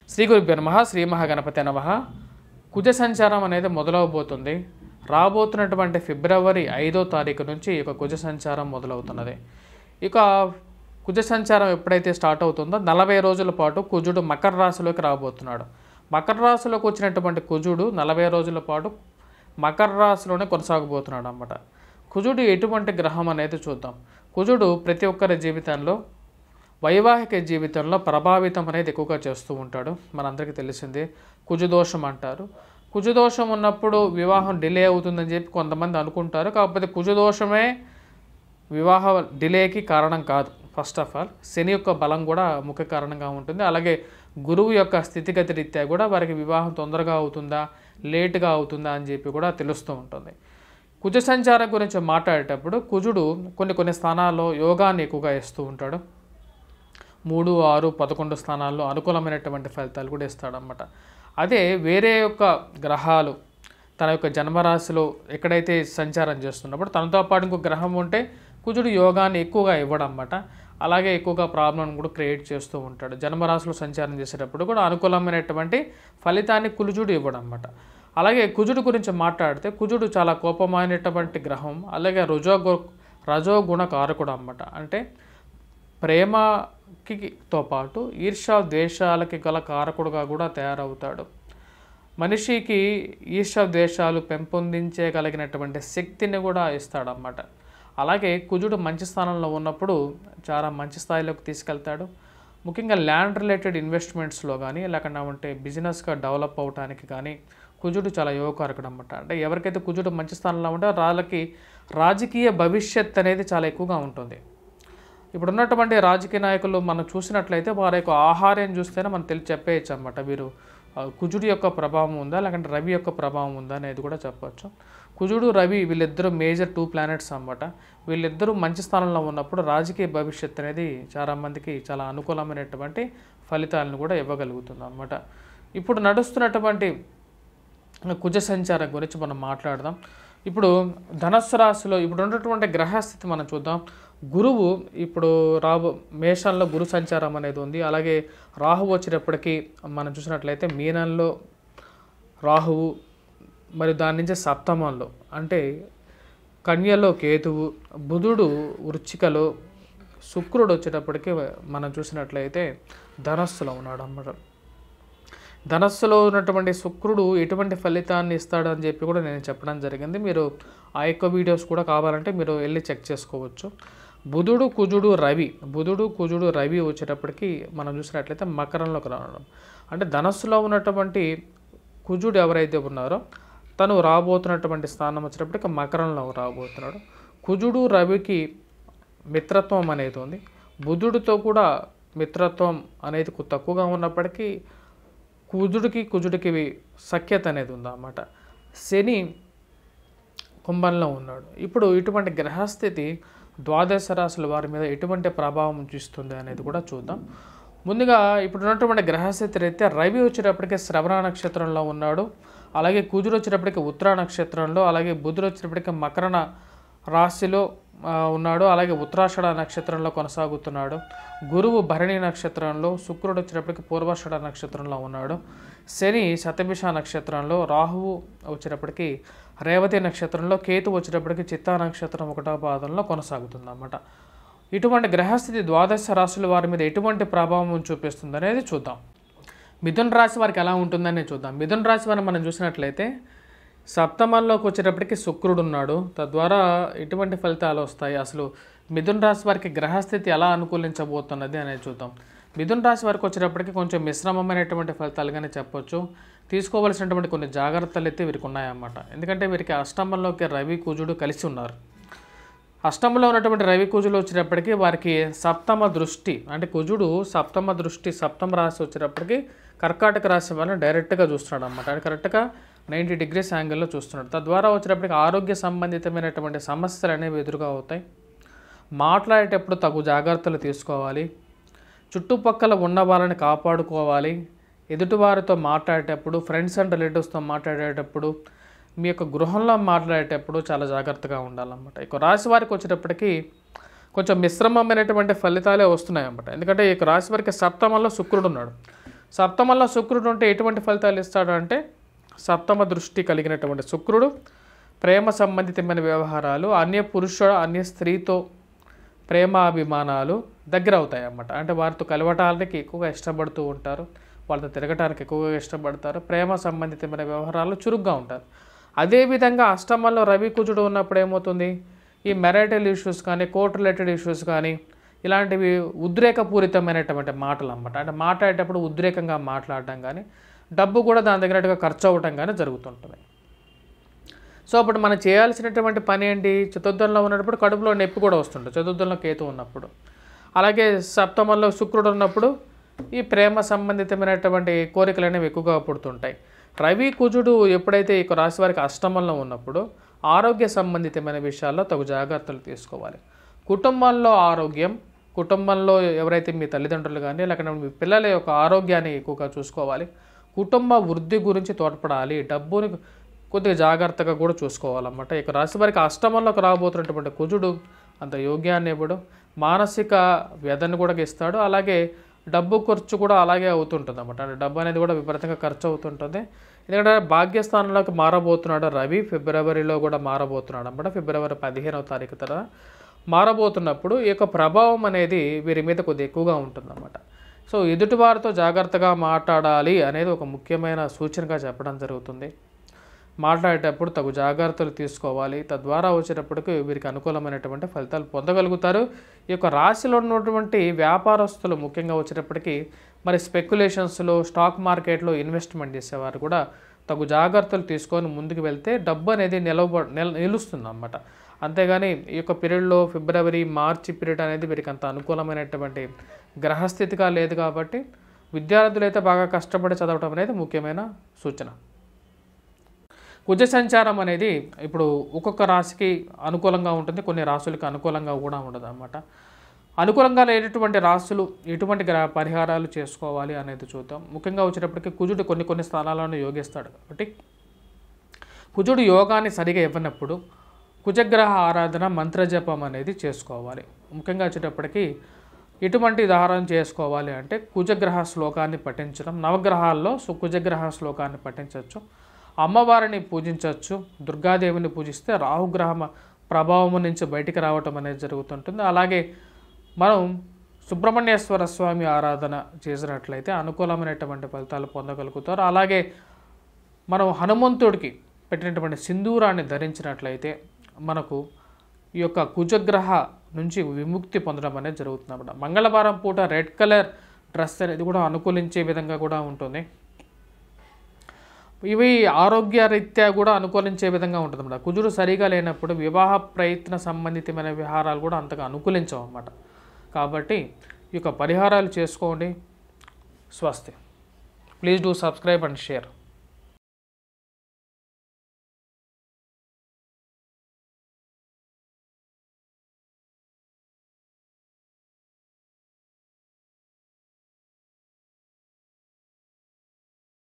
శ్రీ గురుభ్యో నమః. శ్రీ మహాగణపతే నమః. కుజ సంచారం అనేది మొదలవబోతుంది. రాబోతున్నటువంటి ఫిబ్రవరి 5వ తారీఖు నుంచి ఇక కుజ సంచారం మొదలవుతున్నది. ఇక కుజ సంచారం ఎప్పుడైతే స్టార్ట్ అవుతుందో 40 రోజుల పాటు కుజుడు మకర రాశిలోకి రాబోతున్నాడు. మకర రాశిలోకి వచ్చినటువంటి కుజుడు 40 రోజుల పాటు మకర రాశిలోనే కొనసాగబోతున్నాడు అన్నమాట. కుజుడు ఎటువంటి గ్రహం అనేది చూద్దాం. కుజుడు ప్రతి ఒక్కరి జీవితంలో వైవాహిక జీవితంలో ప్రభావితం అనేది ఎక్కువగా చేస్తూ ఉంటాడు. మనందరికీ తెలిసిందే. కుజదోషం అంటారు. కుజదోషం ఉన్నప్పుడు వివాహం డిలే అవుతుందని చెప్పి కొంతమంది అనుకుంటారు. కాకపోతే కుజదోషమే వివాహ డిలేకి కారణం కాదు. ఫస్ట్ ఆఫ్ ఆల్ శని యొక్క బలం కూడా ముఖ్య కారణంగా ఉంటుంది. అలాగే గురువు యొక్క స్థితిగతి రీత్యా కూడా వారికి వివాహం తొందరగా అవుతుందా లేటుగా అవుతుందా అని చెప్పి కూడా తెలుస్తూ ఉంటుంది. కుజ సంచారం గురించి మాట్లాడేటప్పుడు కుజుడు కొన్ని స్థానాల్లో యోగాన్ని ఎక్కువగా ఇస్తూ ఉంటాడు. 3, 6, 11 స్థానాల్లో అనుకూలమైనటువంటి ఫలితాలు కూడా ఇస్తాడన్నమాట. అదే వేరే యొక్క గ్రహాలు తన యొక్క జన్మరాశిలో ఎక్కడైతే సంచారం చేస్తున్నప్పుడు తనతో పాటు ఇంకో గ్రహం ఉంటే కుజుడు యోగాన్ని ఎక్కువగా ఇవ్వడం అన్నమాట. అలాగే ఎక్కువగా ప్రాబ్లం కూడా క్రియేట్ చేస్తూ ఉంటాడు. జన్మరాశిలో సంచారం చేసేటప్పుడు కూడా అనుకూలమైనటువంటి ఫలితాన్ని కుజుడు ఇవ్వడం అన్నమాట. అలాగే కుజుడు గురించి మాట్లాడితే కుజుడు చాలా కోపమైనటువంటి గ్రహం. అలాగే రజోగుణ కారకుడు అన్నమాట. అంటే ప్రేమకితో పాటు ఈర్ష్య ద్వేషాలకి గల కారకుడుగా కూడా తయారవుతాడు. మనిషికి ఈర్ష్య ద్వేషాలు పెంపొందించగలిగినటువంటి శక్తిని కూడా ఇస్తాడన్నమాట. అలాగే కుజుడు మంచి స్థానంలో ఉన్నప్పుడు చాలా మంచి స్థాయిలోకి తీసుకెళ్తాడు. ముఖ్యంగా ల్యాండ్ రిలేటెడ్ ఇన్వెస్ట్మెంట్స్లో కానీ లేకుండా బిజినెస్గా డెవలప్ అవడానికి కానీ కుజుడు చాలా యోగకారకుడు అన్నమాట. అంటే ఎవరికైతే కుజుడు మంచి స్థానంలో ఉంటే వాళ్ళకి రాజకీయ భవిష్యత్ అనేది చాలా ఎక్కువగా ఉంటుంది. ఇప్పుడు ఉన్నటువంటి రాజకీయ నాయకులు మనం చూసినట్లయితే వారి యొక్క ఆహార్యం చూస్తేనే మనం చెప్పేయచ్చు అన్నమాట. వీరు కుజుడి యొక్క ప్రభావం ఉందా లేకంటే రవి యొక్క ప్రభావం ఉందా అనేది కూడా చెప్పవచ్చు. కుజుడు రవి వీళ్ళిద్దరూ మేజర్ 2 ప్లానెట్స్ అన్నమాట. వీళ్ళిద్దరూ మంచి స్థానంలో ఉన్నప్పుడు రాజకీయ భవిష్యత్ అనేది చాలామందికి చాలా అనుకూలమైనటువంటి ఫలితాలను కూడా ఇవ్వగలుగుతుంది అన్నమాట. ఇప్పుడు నడుస్తున్నటువంటి కుజ సంచారం గురించి మనం మాట్లాడదాం. ఇప్పుడు ధనస్సు రాశిలో ఇప్పుడు ఉన్నటువంటి గ్రహస్థితి మనం చూద్దాం. గురువు ఇప్పుడు మేషంలో గురు సంచారం అనేది ఉంది. అలాగే రాహువు వచ్చేటప్పటికి మనం చూసినట్లయితే మీనంలో రాహువు, మరి దాని నుంచి సప్తమంలో అంటే కన్యలో కేతువు, బుధుడు వృశ్చికలో, శుక్రుడు వచ్చేటప్పటికి మనం చూసినట్లయితే ధనస్సులో ఉన్నాడు అన్నమాట. ధనస్సులో ఉన్నటువంటి శుక్రుడు ఎటువంటి ఫలితాన్ని ఇస్తాడు అని చెప్పి కూడా నేను చెప్పడం జరిగింది. మీరు ఆ యొక్క వీడియోస్ కూడా కావాలంటే మీరు వెళ్ళి చెక్ చేసుకోవచ్చు. బుధుడు కుజుడు రవి వచ్చేటప్పటికి మనం చూసినట్లయితే మకరంలోకి రావడం. అంటే ధనస్సులో ఉన్నటువంటి కుజుడు ఎవరైతే ఉన్నారో తను రాబోతున్నటువంటి స్థానం వచ్చేటప్పటికి మకరంలో రాబోతున్నాడు. కుజుడు రవికి మిత్రత్వం అనేది ఉంది. బుధుడితో కూడా మిత్రత్వం అనేది తక్కువగా ఉన్నప్పటికీ కుజుడికి సఖ్యత అనేది ఉందన్నమాట. శని కుంభంలో ఉన్నాడు. ఇప్పుడు ఇటువంటి గ్రహస్థితి ద్వాదశ రాశుల వారి మీద ఎటువంటి ప్రభావం చూస్తుంది అనేది కూడా చూద్దాం. ముందుగా ఇప్పుడు ఉన్నటువంటి గ్రహస్థితి రీత్యా రవి వచ్చేటప్పటికి శ్రవణ నక్షత్రంలో ఉన్నాడు. అలాగే కుజుడు వచ్చేటప్పటికి ఉత్తర నక్షత్రంలో, అలాగే బుధుడు వచ్చేటప్పటికి మకర రాశిలో ఉన్నాడు. అలాగే ఉత్తరాషాఢ నక్షత్రంలో కొనసాగుతున్నాడు. గురువు భరణి నక్షత్రంలో, శుక్రుడు వచ్చేటప్పటికి పూర్వాషాఢ నక్షత్రంలో ఉన్నాడు. శని శతభిష నక్షత్రంలో, రాహువు వచ్చేటప్పటికి రేవతి నక్షత్రంలో, కేతు వచ్చేటప్పటికి చిత్తా నక్షత్రం 1వ పాదంలో కొనసాగుతుంది అన్నమాట. ఇటువంటి గ్రహస్థితి ద్వాదశ రాశుల వారి మీద ఎటువంటి ప్రభావం చూపిస్తుంది అనేది చూద్దాం. మిథున రాశి వారికి ఎలా ఉంటుందని చూద్దాం. మిథున రాశి వారిని మనం చూసినట్లయితే సప్తమంలోకి వచ్చేటప్పటికి శుక్రుడు ఉన్నాడు. తద్వారా ఎటువంటి ఫలితాలు వస్తాయి, అసలు మిథున రాశి వారికి గ్రహస్థితి ఎలా అనుకూలించబోతున్నది అనేది చూద్దాం. మిథున రాశి వారికి వచ్చేటప్పటికి కొంచెం మిశ్రమమైనటువంటి ఫలితాలుగానే చెప్పొచ్చు. తీసుకోవాల్సినటువంటి కొన్ని జాగ్రత్తలు అయితే వీరికి ఉన్నాయన్నమాట. ఎందుకంటే వీరికి అష్టమంలోకి రవి కుజుడు కలిసి ఉన్నారు. అష్టమంలో ఉన్నటువంటి రవి కుజులు వచ్చేటప్పటికి వారికి సప్తమ దృష్టి అంటే కుజుడు సప్తమ రాశి వచ్చేటప్పటికి కర్కాటక రాశి వాళ్ళని డైరెక్ట్గా చూస్తున్నాడు అన్నమాట. అంటే కరెక్ట్గా 90 degrees యాంగిల్లో చూస్తున్నాడు. తద్వారా వచ్చేటప్పటికి ఆరోగ్య సంబంధితమైనటువంటి సమస్యలు అనేవి ఎదురుగా అవుతాయి. మాట్లాడేటప్పుడు తగు జాగ్రత్తలు తీసుకోవాలి. చుట్టుపక్కల ఉన్న వాళ్ళని కాపాడుకోవాలి. ఎదుటివారితో మాట్లాడేటప్పుడు, ఫ్రెండ్స్ అండ్ రిలేటివ్స్తో మాట్లాడేటప్పుడు, మీ యొక్క గృహంలో మాట్లాడేటప్పుడు చాలా జాగ్రత్తగా ఉండాలన్నమాట. ఇక రాశి వారికి వచ్చేటప్పటికి కొంచెం మిశ్రమమైనటువంటి ఫలితాలే వస్తున్నాయి అన్నమాట. ఎందుకంటే ఈ రాశి వారికి సప్తమంలో శుక్రుడు ఉన్నాడు. సప్తమంలో శుక్రుడు ఉంటే ఎటువంటి ఫలితాలు ఇస్తాడు అంటే, సప్తమ దృష్టి కలిగినటువంటి శుక్రుడు ప్రేమ సంబంధితమైన వ్యవహారాలు, అన్య స్త్రీతో ప్రేమాభిమానాలు దగ్గర అవుతాయి అన్నమాట. అంటే వారితో కలవటానికి ఎక్కువగా ఇష్టపడుతూ ఉంటారు, వాళ్ళతో తిరగటానికి ఎక్కువగా ఇష్టపడతారు, ప్రేమ సంబంధితమైన వ్యవహారాలు చురుగ్గా ఉంటారు. అదేవిధంగా అష్టమంలో రవి కుజుడు ఉన్నప్పుడు ఏమవుతుంది, ఈ మెరైటల్ ఇష్యూస్ కానీ, కోర్ట్ రిలేటెడ్ ఇష్యూస్ కానీ, ఇలాంటివి ఉద్రేకపూరితమైనటువంటి మాటలు అన్నమాట. అంటే మాట్లాడేటప్పుడు ఉద్రేకంగా మాట్లాడడం కానీ, డబ్బు కూడా దాని తగినట్టుగా ఖర్చు అవ్వటం కానీ జరుగుతుంటుంది. సో అప్పుడు మనం చేయాల్సినటువంటి పని ఏంటి, చతుర్థంలో ఉన్నప్పుడు కడుపులో నొప్పి కూడా వస్తుంటుంది, చతుర్థంలో కేతు ఉన్నప్పుడు. అలాగే సప్తమంలో శుక్రుడు ఉన్నప్పుడు ఈ ప్రేమ సంబంధితమైనటువంటి కోరికలు అనేవి ఎక్కువగా పుడుతుంటాయి. రవి కుజుడు ఎప్పుడైతే ఈ రాశి వారికి అష్టమంలో ఉన్నప్పుడు ఆరోగ్య సంబంధితమైన విషయాల్లో తగు జాగ్రత్తలు తీసుకోవాలి. కుటుంబంలో ఆరోగ్యం, కుటుంబంలో ఎవరైతే మీ తల్లిదండ్రులు కానీ లేకపోతే మీ పిల్లల యొక్క ఆరోగ్యాన్ని ఎక్కువగా చూసుకోవాలి. కుటుంబ వృద్ధి గురించి తోడ్పడాలి, డబ్బుని కొద్దిగా జాగ్రత్తగా కూడా చూసుకోవాలన్నమాట. ఇక రాశి వారికి అష్టమంలోకి రాబోతున్నటువంటి కుజుడు అంత యోగ్యాన్ని ఇవ్వడు, మానసిక వ్యధను కూడా ఇస్తాడు. అలాగే డబ్బు ఖర్చు కూడా అలాగే అవుతుంటుంది అన్నమాట. అంటే డబ్బు అనేది కూడా విపరీతంగా ఖర్చు అవుతుంటుంది. ఎందుకంటే భాగ్యస్థానంలోకి మారబోతున్నాడు రవి, ఫిబ్రవరిలో కూడా మారబోతున్నాడు అన్నమాట. ఫిబ్రవరి 15వ తారీఖు తర్వాత మారబోతున్నప్పుడు ఈ యొక్క ప్రభావం అనేది వీరి మీద కొద్దిగా ఎక్కువగా ఉంటుందన్నమాట. సో ఎదుటివారితో జాగ్రత్తగా మాట్లాడాలి అనేది ఒక ముఖ్యమైన సూచనగా చెప్పడం జరుగుతుంది. మాట్లాడేటప్పుడు తగు జాగ్రత్తలు తీసుకోవాలి, తద్వారా వచ్చేటప్పటికి వీరికి అనుకూలమైనటువంటి ఫలితాలు పొందగలుగుతారు. ఈ యొక్క రాశిలో ఉన్నటువంటి వ్యాపారస్తులు ముఖ్యంగా వచ్చేటప్పటికి మరి స్పెక్యులేషన్స్లో, స్టాక్ మార్కెట్లో ఇన్వెస్ట్మెంట్ చేసేవారు కూడా తగు జాగ్రత్తలు తీసుకొని ముందుకు వెళ్తే డబ్బు అనేది నిలుస్తుంది అన్నమాట. అంతేగాని ఈ యొక్క పీరియడ్లో ఫిబ్రవరి, మార్చి పీరియడ్ అనేది వీరికి అంత అనుకూలమైనటువంటి గ్రహస్థితిగా లేదు. కాబట్టి విద్యార్థులు అయితే బాగా కష్టపడి చదవటం అనేది ముఖ్యమైన సూచన. కుజ సంచారం అనేది ఇప్పుడు ఒక్కొక్క రాశికి అనుకూలంగా ఉంటుంది, కొన్ని రాశులకు అనుకూలంగా కూడా ఉండదు అన్నమాట. అనుకూలంగా లేనటువంటి రాశులు ఎటువంటి పరిహారాలు చేసుకోవాలి అనేది చూద్దాం. ముఖ్యంగా వచ్చేటప్పటికి కుజుడు కొన్ని స్థానాలను యోగిస్తాడు. కాబట్టి కుజుడు యోగాన్ని సరిగా ఇవ్వనప్పుడు కుజగ్రహ ఆరాధన, మంత్రజపం అనేది చేసుకోవాలి. ముఖ్యంగా వచ్చేటప్పటికి ఎటువంటి ధారణ చేసుకోవాలి అంటే కుజగ్రహ శ్లోకాన్ని పఠించడం, నవగ్రహాల్లో కుజగ్రహ శ్లోకాన్ని పఠించవచ్చు, అమ్మవారిని పూజించవచ్చు, దుర్గాదేవిని పూజిస్తే రాహుగ్రహ ప్రభావం నుంచి బయటికి రావటం అనేది జరుగుతుంటుంది. అలాగే మనం సుబ్రహ్మణ్యేశ్వర స్వామి ఆరాధన చేసినట్లయితే అనుకూలమైనటువంటి ఫలితాలు పొందగలుగుతారు. అలాగే మనం హనుమంతుడికి పెట్టినటువంటి సింధూరాన్ని ధరించినట్లయితే మనకు ఈ యొక్క కుజగ్రహ నుంచి విముక్తి పొందడం అనేది జరుగుతుంది అన్నమాట. మంగళవారం పూట రెడ్ కలర్ డ్రెస్ అనేది కూడా అనుకూలించే విధంగా కూడా ఉంటుంది. ఇవి ఆరోగ్యరీత్యా కూడా అనుకూలించే విధంగా ఉంటుంది అన్నమాట. కుజుడు సరిగా లేనప్పుడు వివాహ ప్రయత్న సంబంధితమైన విహారాలు కూడా అంతగా అనుకూలించవు అన్నమాట. కాబట్టి ఈ యొక్క పరిహారాలు చేసుకోండి. స్వస్తి. Please do subscribe and share.